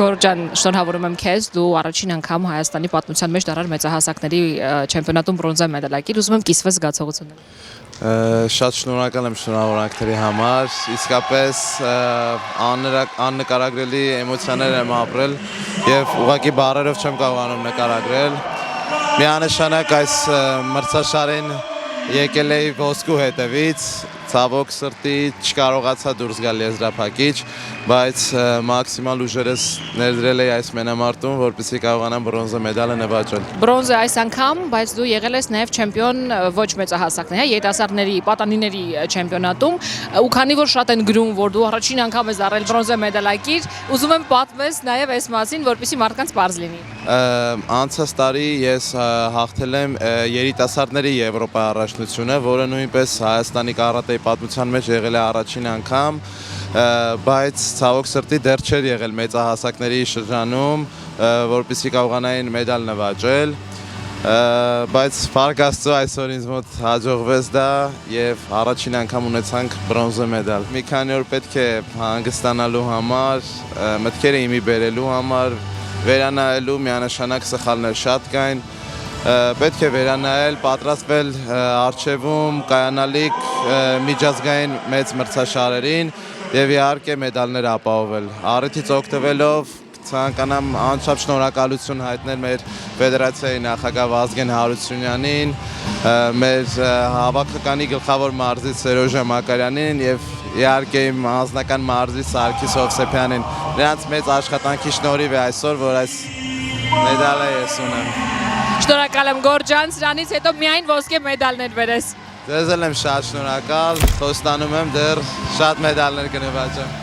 Գորջան, շնորհավորում եմ քեզ, դու առաջին անգամ Հայաստանի պատմության մեջ դարար մեծահասակների չեմպիոնատում բրոնզե մեդալակիր, ուզում եմ կիսվես զգացողություններով։ Շատ շնորհակալ եմ շնորհավորանքների համար, իսկապես աննկարագրելի էմոցիաներ եմ ապրել եւ ուղղակի բառերով չեմ կարողանում նկարագրել։ Միանշանակ այս մրցաշարին եկել էի ոսկու հետևից, ցավոք սրտի չկարողացա դուրս գալ եզրափակիչ, բայց մաքսիմալ ուժերս ներդրել էի այս մենամարտում, որպեսզի կարողանամ բրոնզե մեդալը նվաճել։ Բրոնզե այս անգամ, բայց դու եղել ես նաև չեմպիոն ոչ մեծահասակների, երիտասարդների, պատանիների չեմպիոնատում, ու քանի որ շատ են գրում, որ դու առաջին անգամ ես առել բրոնզե մեդալակիր, ուզում եմ պատմես նաև այս մասին, որպեսզի մարդկանց պարզ լինի։ Անցած տարի ես հաղթել եմ երիտասարդների Եվրոպա առաջնությունը, որը նույնպես Հայաստանի կարատեի պատմության մեջ եղել է առաջին անգամ, բայց ցավոք սրտի դեռ չէր եղել մեծահասակների շրջանում, որպեսզի կարողանային մեդալ նվաճել, բայց փառք Աստծո այսօր ինձ մոտ հաջողվեց դա եւ առաջին անգամ ունեցանք բրոնզե մեդալ։ Մի քանի օր պետք է հանգստանալու համար, մտքերը իմի բերելու համար, վերանայելու միանշանակ սխալներ շատ կային, պետք է վերանայել, պատրաստվել առջևում կայանալիք միջազգային մեծ մրցաշարերին եւ իհարկե մեդալներ ապահովել։ Առիթից օգտվելով ցանկանամ անչափ շնորհակալություն հայտնել մեր ֆեդերացիայի նախագահ Վազգեն Հարությունյանին, մեր հավաքականի գլխավոր մարզիչ Սերոժա Մակարյանին եւ իհարկե իմ անձնական մարզիչ Սարգիս Հովսեփյանին։ Նրանց մեծ աշխատանքի շնորհիվ է այսօր, որ այս մեդալը ես ունեմ։ Շնորհակալ եմ Գորջան, սրանից հետո միայն ոսկե մեդալներ բերես։ Ձեզ էլ եմ շատ շնորհակալ, խոստանում եմ դեռ շատ մեդալներ կնվաճեմ։